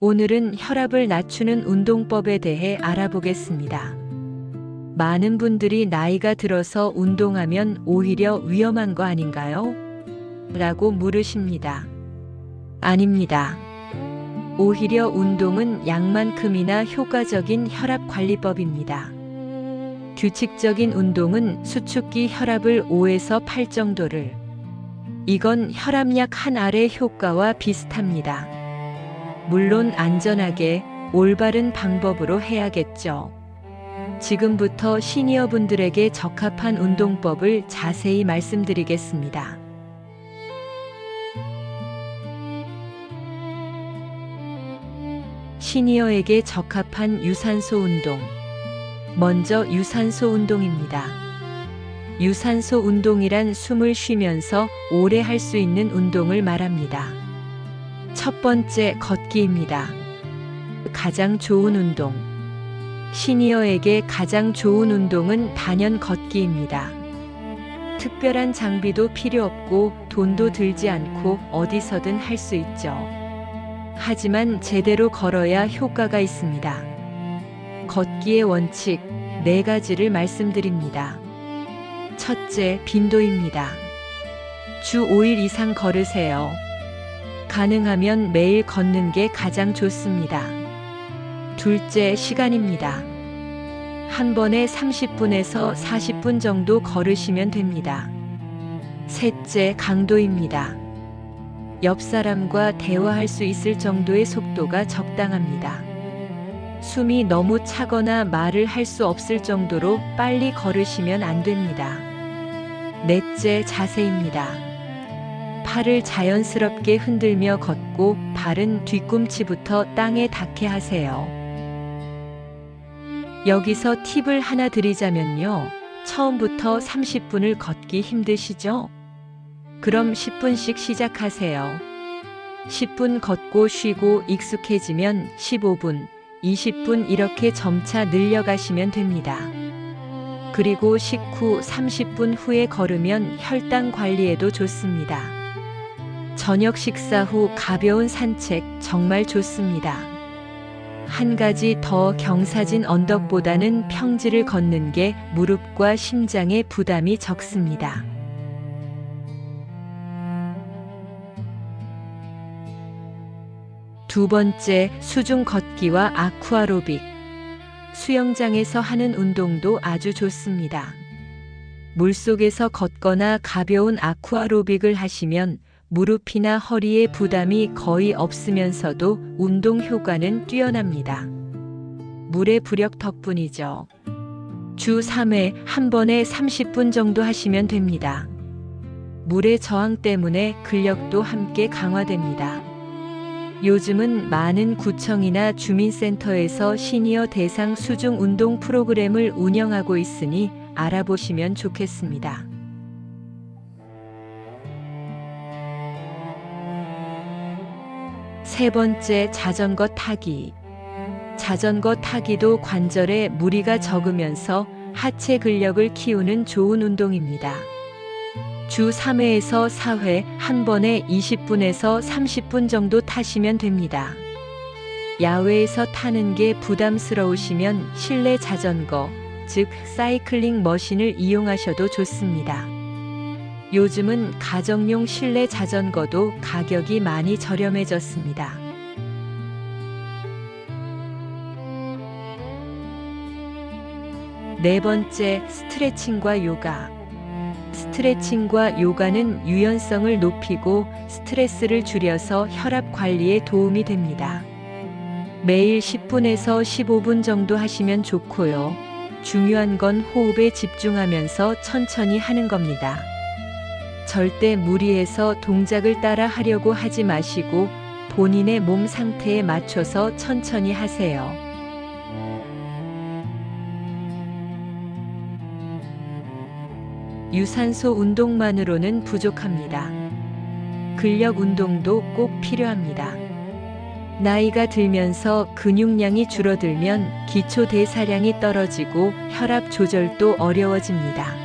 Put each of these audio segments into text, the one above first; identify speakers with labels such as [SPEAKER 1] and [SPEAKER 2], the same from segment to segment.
[SPEAKER 1] 오늘은 혈압을 낮추는 운동법에 대해 알아보겠습니다. 많은 분들이 나이가 들어서 운동하면 오히려 위험한 거 아닌가요? 라고 물으십니다. 아닙니다. 오히려 운동은 약만큼이나 효과적인 혈압 관리법입니다. 규칙적인 운동은 수축기 혈압을 5에서 8 정도를. 이건 혈압약 한 알의 효과와 비슷합니다. 물론 안전하게 올바른 방법으로 해야겠죠. 지금부터 시니어분들에게 적합한 운동법을 자세히 말씀드리겠습니다. 시니어에게 적합한 유산소 운동. 먼저 유산소 운동입니다. 유산소 운동이란 숨을 쉬면서 오래 할 수 있는 운동을 말합니다. 첫 번째, 걷기입니다. 가장 좋은 운동. 시니어에게 가장 좋은 운동은 단연 걷기입니다. 특별한 장비도 필요 없고 돈도 들지 않고 어디서든 할 수 있죠. 하지만 제대로 걸어야 효과가 있습니다. 걷기의 원칙 4가지를 말씀드립니다. 첫째, 빈도입니다. 주 5일 이상 걸으세요. 가능하면 매일 걷는 게 가장 좋습니다. 둘째, 시간입니다. 한 번에 30분에서 40분 정도 걸으시면 됩니다. 셋째, 강도입니다. 옆 사람과 대화할 수 있을 정도의 속도가 적당합니다. 숨이 너무 차거나 말을 할 수 없을 정도로 빨리 걸으시면 안 됩니다. 넷째, 자세입니다. 팔을 자연스럽게 흔들며 걷고 발은 뒤꿈치부터 땅에 닿게 하세요. 여기서 팁을 하나 드리자면요. 처음부터 30분을 걷기 힘드시죠? 그럼 10분씩 시작하세요. 10분 걷고 쉬고 익숙해지면 15분, 20분 이렇게 점차 늘려가시면 됩니다. 그리고 식후 30분 후에 걸으면 혈당 관리에도 좋습니다. 저녁 식사 후 가벼운 산책 정말 좋습니다. 한 가지 더, 경사진 언덕보다는 평지를 걷는 게 무릎과 심장에 부담이 적습니다. 두 번째, 수중 걷기와 아쿠아로빅. 수영장에서 하는 운동도 아주 좋습니다. 물속에서 걷거나 가벼운 아쿠아로빅을 하시면 무릎이나 허리에 부담이 거의 없으면서도 운동 효과는 뛰어납니다. 물의 부력 덕분이죠. 주 3회 한 번에 30분 정도 하시면 됩니다. 물의 저항 때문에 근력도 함께 강화됩니다. 요즘은 많은 구청이나 주민센터에서 시니어 대상 수중 운동 프로그램을 운영하고 있으니 알아보시면 좋겠습니다. 세 번째, 자전거 타기. 자전거 타기도 관절에 무리가 적으면서 하체 근력을 키우는 좋은 운동입니다. 주 3회에서 4회 한 번에 20분에서 30분 정도 타시면 됩니다. 야외에서 타는 게 부담스러우시면 실내 자전거, 즉 사이클링 머신을 이용하셔도 좋습니다. 요즘은 가정용 실내 자전거도 가격이 많이 저렴해졌습니다. 네 번째, 스트레칭과 요가. 스트레칭과 요가는 유연성을 높이고 스트레스를 줄여서 혈압 관리에 도움이 됩니다. 매일 10분에서 15분 정도 하시면 좋고요. 중요한 건 호흡에 집중하면서 천천히 하는 겁니다. 절대 무리해서 동작을 따라 하려고 하지 마시고 본인의 몸 상태에 맞춰서 천천히 하세요. 유산소 운동만으로는 부족합니다. 근력 운동도 꼭 필요합니다. 나이가 들면서 근육량이 줄어들면 기초 대사량이 떨어지고 혈압 조절도 어려워집니다.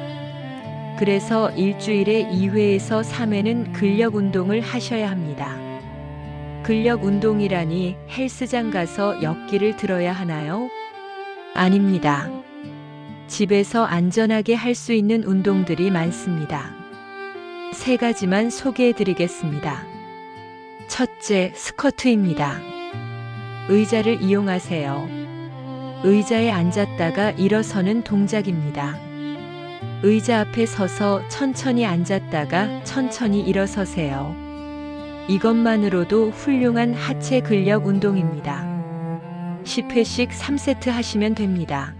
[SPEAKER 1] 그래서 일주일에 2회에서 3회는 근력 운동을 하셔야 합니다. 근력 운동이라니 헬스장 가서 역기를 들어야 하나요? 아닙니다. 집에서 안전하게 할 수 있는 운동들이 많습니다. 3가지만 소개해 드리겠습니다. 첫째, 스쿼트입니다. 의자를 이용하세요. 의자에 앉았다가 일어서는 동작입니다. 의자 앞에 서서 천천히 앉았다가 천천히 일어서세요. 이것만으로도 훌륭한 하체 근력 운동입니다. 10회씩 3세트 하시면 됩니다.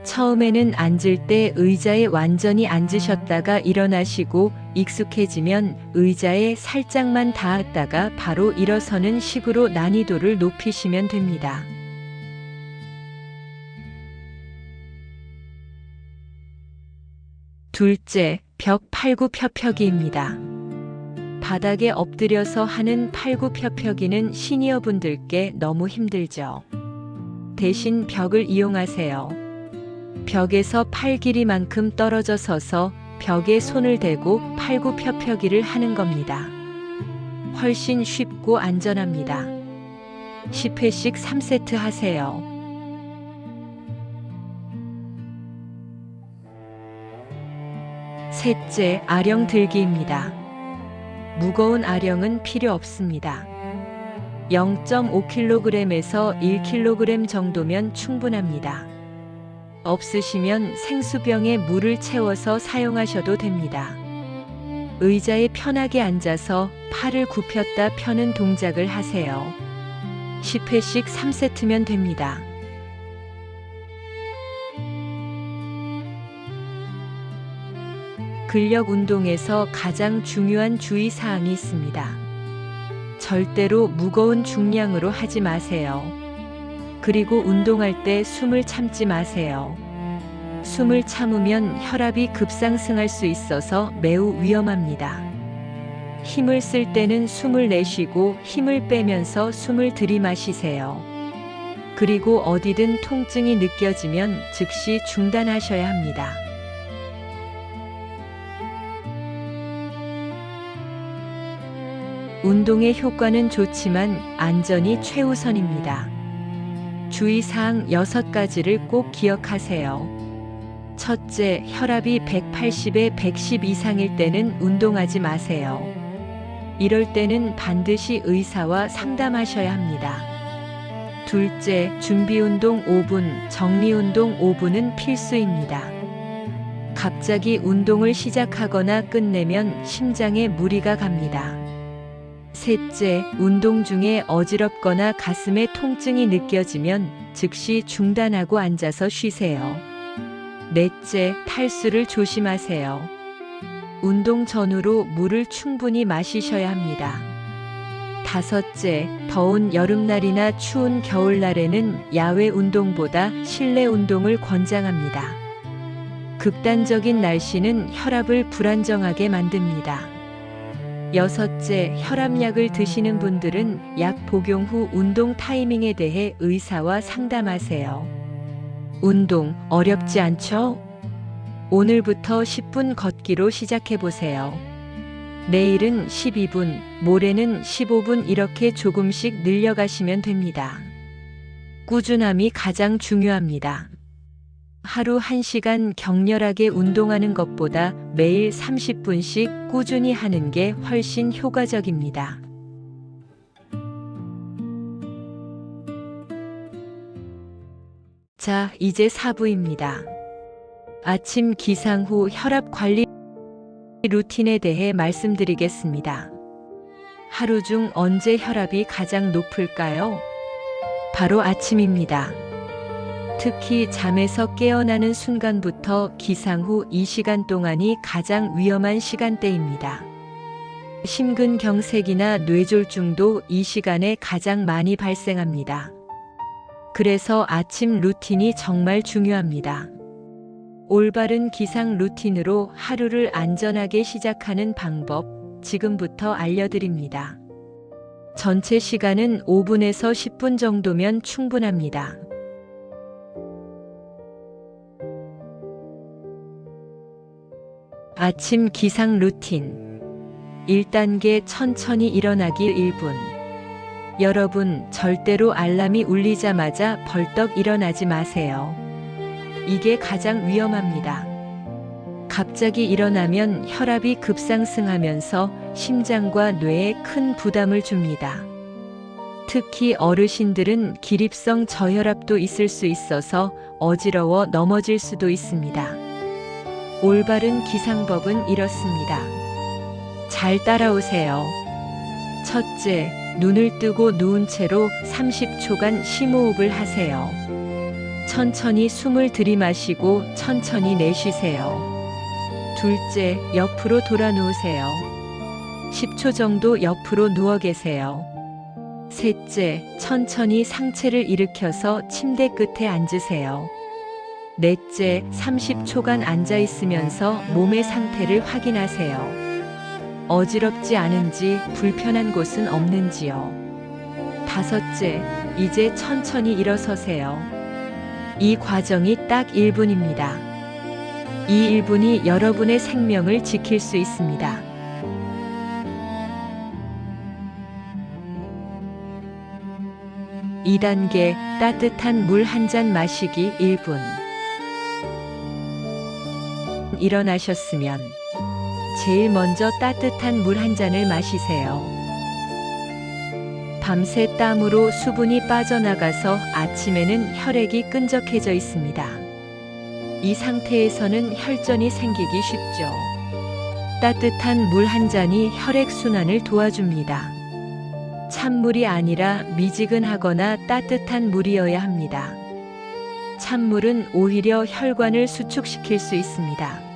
[SPEAKER 1] 처음에는 앉을 때 의자에 완전히 앉으셨다가 일어나시고 익숙해지면 의자에 살짝만 닿았다가 바로 일어서는 식으로 난이도를 높이시면 됩니다. 둘째, 벽 팔굽혀펴기입니다. 바닥에 엎드려서 하는 팔굽혀펴기는 시니어분들께 너무 힘들죠. 대신 벽을 이용하세요. 벽에서 팔 길이만큼 떨어져 서서 벽에 손을 대고 팔굽혀펴기를 하는 겁니다. 훨씬 쉽고 안전합니다. 10회씩 3세트 하세요. 셋째, 아령 들기입니다. 무거운 아령은 필요 없습니다. 0.5kg에서 1kg 정도면 충분합니다. 없으시면 생수병에 물을 채워서 사용하셔도 됩니다. 의자에 편하게 앉아서 팔을 굽혔다 펴는 동작을 하세요. 10회씩 3세트면 됩니다. 근력 운동에서 가장 중요한 주의사항이 있습니다. 절대로 무거운 중량으로 하지 마세요. 그리고 운동할 때 숨을 참지 마세요. 숨을 참으면 혈압이 급상승할 수 있어서 매우 위험합니다. 힘을 쓸 때는 숨을 내쉬고 힘을 빼면서 숨을 들이마시세요. 그리고 어디든 통증이 느껴지면 즉시 중단하셔야 합니다. 운동의 효과는 좋지만 안전이 최우선입니다. 주의사항 6가지를 꼭 기억하세요. 첫째, 혈압이 180에 110 이상일 때는 운동하지 마세요. 이럴 때는 반드시 의사와 상담하셔야 합니다. 둘째, 준비운동 5분, 정리운동 5분은 필수입니다. 갑자기 운동을 시작하거나 끝내면 심장에 무리가 갑니다. 셋째, 운동 중에 어지럽거나 가슴에 통증이 느껴지면 즉시 중단하고 앉아서 쉬세요. 넷째, 탈수를 조심하세요. 운동 전후로 물을 충분히 마시셔야 합니다. 다섯째, 더운 여름날이나 추운 겨울날에는 야외 운동보다 실내 운동을 권장합니다. 극단적인 날씨는 혈압을 불안정하게 만듭니다. 여섯째, 혈압약을 드시는 분들은 약 복용 후 운동 타이밍에 대해 의사와 상담하세요. 운동 어렵지 않죠? 오늘부터 10분 걷기로 시작해보세요. 내일은 12분, 모레는 15분 이렇게 조금씩 늘려가시면 됩니다. 꾸준함이 가장 중요합니다. 하루 1시간 격렬하게 운동하는 것보다 매일 30분씩 꾸준히 하는 게 훨씬 효과적입니다. 자, 이제 4부입니다. 아침 기상 후 혈압 관리 루틴에 대해 말씀드리겠습니다. 하루 중 언제 혈압이 가장 높을까요? 바로 아침입니다. 특히 잠에서 깨어나는 순간부터 기상 후 이 시간 동안이 가장 위험한 시간대입니다. 심근경색이나 뇌졸중도 이 시간에 가장 많이 발생합니다. 그래서 아침 루틴이 정말 중요합니다. 올바른 기상 루틴으로 하루를 안전하게 시작하는 방법, 지금부터 알려드립니다. 전체 시간은 5분에서 10분 정도면 충분합니다. 아침 기상 루틴. 1단계 천천히 일어나기 1분. 여러분, 절대로 알람이 울리자마자 벌떡 일어나지 마세요. 이게 가장 위험합니다. 갑자기 일어나면 혈압이 급상승하면서 심장과 뇌에 큰 부담을 줍니다. 특히 어르신들은 기립성 저혈압도 있을 수 있어서 어지러워 넘어질 수도 있습니다. 올바른 기상법은 이렇습니다. 잘 따라오세요. 첫째, 눈을 뜨고 누운 채로 30초간 심호흡을 하세요. 천천히 숨을 들이마시고 천천히 내쉬세요. 둘째, 옆으로 돌아 누우세요. 10초 정도 옆으로 누워 계세요. 셋째, 천천히 상체를 일으켜서 침대 끝에 앉으세요. 넷째, 30초간 앉아 있으면서 몸의 상태를 확인하세요. 어지럽지 않은지, 불편한 곳은 없는지요. 다섯째, 이제 천천히 일어서세요. 이 과정이 딱 1분입니다. 이 1분이 여러분의 생명을 지킬 수 있습니다. (2) 2단계 따뜻한 물 한 잔 마시기 1분. 일어나셨으면 제일 먼저 따뜻한 물 한 잔을 마시세요. 밤새 땀으로 수분이 빠져나가서 아침에는 혈액이 끈적해져 있습니다. 이 상태에서는 혈전이 생기기 쉽죠. 따뜻한 물 한 잔이 혈액 순환을 도와줍니다. 찬물이 아니라 미지근하거나 따뜻한 물이어야 합니다. 찬물은 오히려 혈관을 수축시킬 수 있습니다.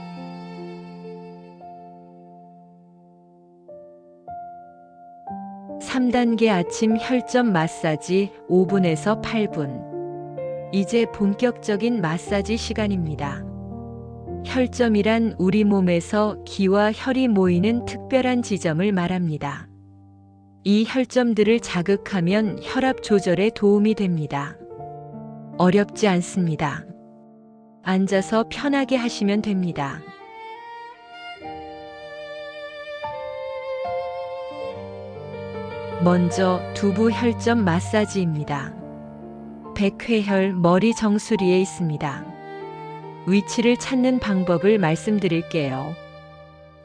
[SPEAKER 1] (3단계) 아침 혈전 마사지 5분에서 8분. 이제 본격적인 마사지 시간입니다. 혈점이란 우리 몸에서 기와 혈이 모이는 특별한 지점을 말합니다. 이 혈점들을 자극하면 혈압 조절에 도움이 됩니다. 어렵지 않습니다. 앉아서 편하게 하시면 됩니다. 먼저 두부 혈점 마사지입니다. 백회혈 머리 정수리에 있습니다. 위치를 찾는 방법을 말씀드릴게요.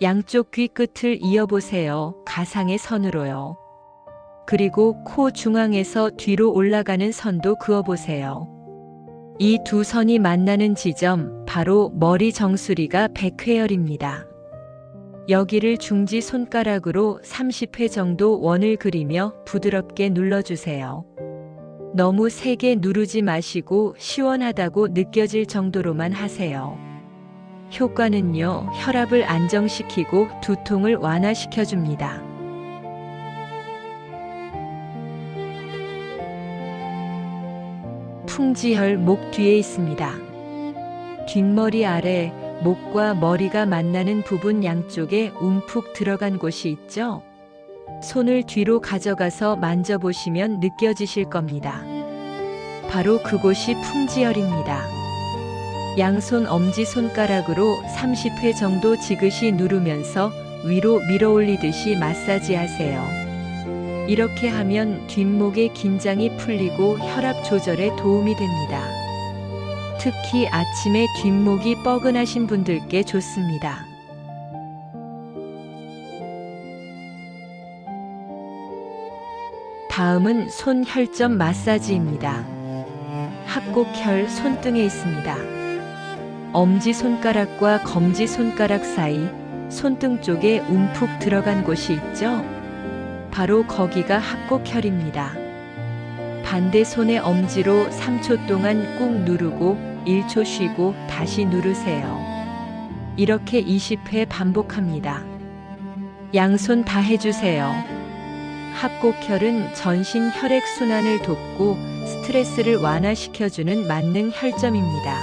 [SPEAKER 1] 양쪽 귀 끝을 이어보세요. 가상의 선으로요. 그리고 코 중앙에서 뒤로 올라가는 선도 그어보세요. 이 두 선이 만나는 지점, 바로 머리 정수리가 백회혈입니다. 여기를 중지 손가락으로 30회 정도 원을 그리며 부드럽게 눌러주세요. 너무 세게 누르지 마시고 시원하다고 느껴질 정도로만 하세요. 효과는요, 혈압을 안정시키고 두통을 완화시켜줍니다. 풍지혈 목 뒤에 있습니다. 뒷머리 아래, 목과 머리가 만나는 부분 양쪽에 움푹 들어간 곳이 있죠? 손을 뒤로 가져가서 만져보시면 느껴지실 겁니다. 바로 그곳이 풍지혈입니다. 양손 엄지손가락으로 30회 정도 지그시 누르면서 위로 밀어 올리듯이 마사지하세요. 이렇게 하면 뒷목의 긴장이 풀리고 혈압 조절에 도움이 됩니다. 특히 아침에 뒷목이 뻐근하신 분들께 좋습니다. 다음은 손 혈점 마사지입니다. 합곡혈 손등에 있습니다. 엄지손가락과 검지손가락 사이 손등 쪽에 움푹 들어간 곳이 있죠? 바로 거기가 합곡혈입니다. 반대 손의 엄지로 3초 동안 꾹 누르고 1초 쉬고 다시 누르세요. 이렇게 20회 반복합니다. 양손 다 해주세요. 합곡혈은 전신 혈액순환을 돕고 스트레스를 완화시켜주는 만능 혈점입니다.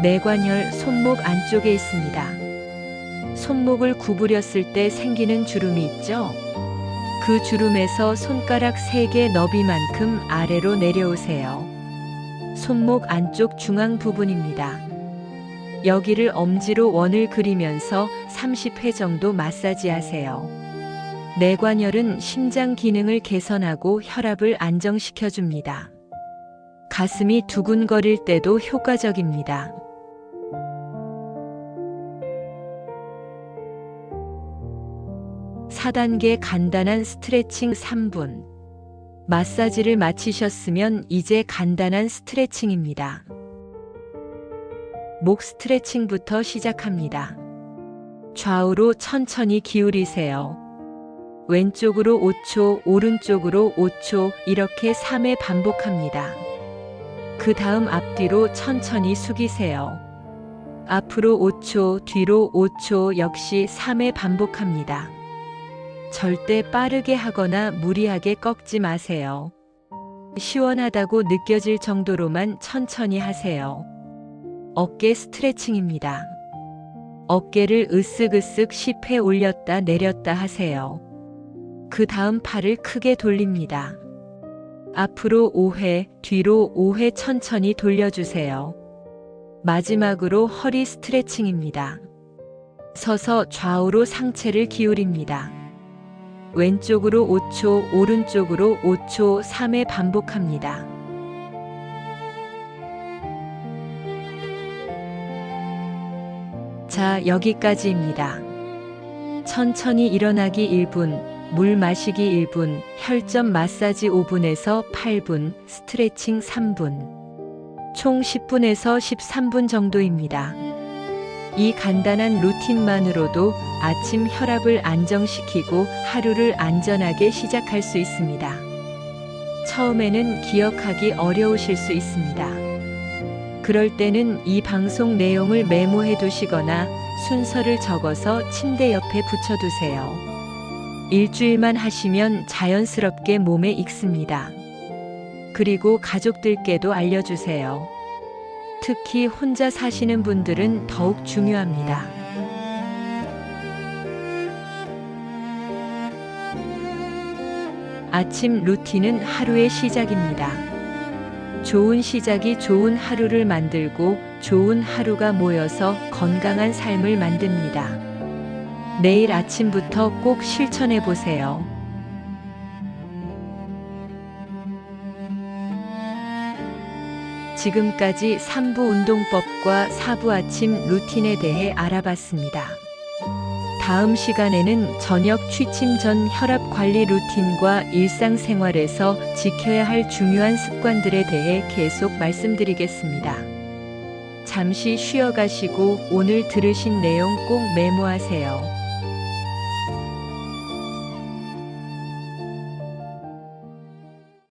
[SPEAKER 1] 내관혈 손목 안쪽에 있습니다. 손목을 구부렸을 때 생기는 주름이 있죠? 그 주름에서 손가락 3개 너비만큼 아래로 내려오세요. 손목 안쪽 중앙 부분입니다. 여기를 엄지로 원을 그리면서 30회 정도 마사지하세요. 뇌관열은 심장 기능을 개선하고 혈압을 안정시켜줍니다. 가슴이 두근거릴 때도 효과적입니다. 4단계 간단한 스트레칭 3분. 마사지를 마치셨으면 이제 간단한 스트레칭입니다. 목 스트레칭부터 시작합니다. 좌우로 천천히 기울이세요. 왼쪽으로 5초, 오른쪽으로 5초, 이렇게 3회 반복합니다. 그 다음 앞뒤로 천천히 숙이세요. 앞으로 5초, 뒤로 5초, 역시 3회 반복합니다. 절대 빠르게 하거나 무리하게 꺾지 마세요. 시원하다고 느껴질 정도로만 천천히 하세요. 어깨 스트레칭입니다. 어깨를 으쓱으쓱 10회 올렸다 내렸다 하세요. 그 다음 팔을 크게 돌립니다. 앞으로 5회, 뒤로 5회 천천히 돌려주세요. 마지막으로 허리 스트레칭입니다. 서서 좌우로 상체를 기울입니다. 왼쪽으로 5초, 오른쪽으로 5초, 3회 반복합니다. 자, 여기까지입니다. 천천히 일어나기 1분, 물 마시기 1분, 혈전 마사지 5분에서 8분, 스트레칭 3분. 총 10분에서 13분 정도입니다. 이 간단한 루틴만으로도 아침 혈압을 안정시키고 하루를 안전하게 시작할 수 있습니다. 처음에는 기억하기 어려우실 수 있습니다. 그럴 때는 이 방송 내용을 메모해 두시거나 순서를 적어서 침대 옆에 붙여두세요. 일주일만 하시면 자연스럽게 몸에 익습니다. 그리고 가족들께도 알려주세요. 특히 혼자 사시는 분들은 더욱 중요합니다. 아침 루틴은 하루의 시작입니다. 좋은 시작이 좋은 하루를 만들고 좋은 하루가 모여서 건강한 삶을 만듭니다. 내일 아침부터 꼭 실천해 보세요. 지금까지 3부 운동법과 4부 아침 루틴에 대해 알아봤습니다. 다음 시간에는 저녁 취침 전 혈압 관리 루틴과 일상생활에서 지켜야 할 중요한 습관들에 대해 계속 말씀드리겠습니다. 잠시 쉬어가시고 오늘 들으신 내용 꼭 메모하세요.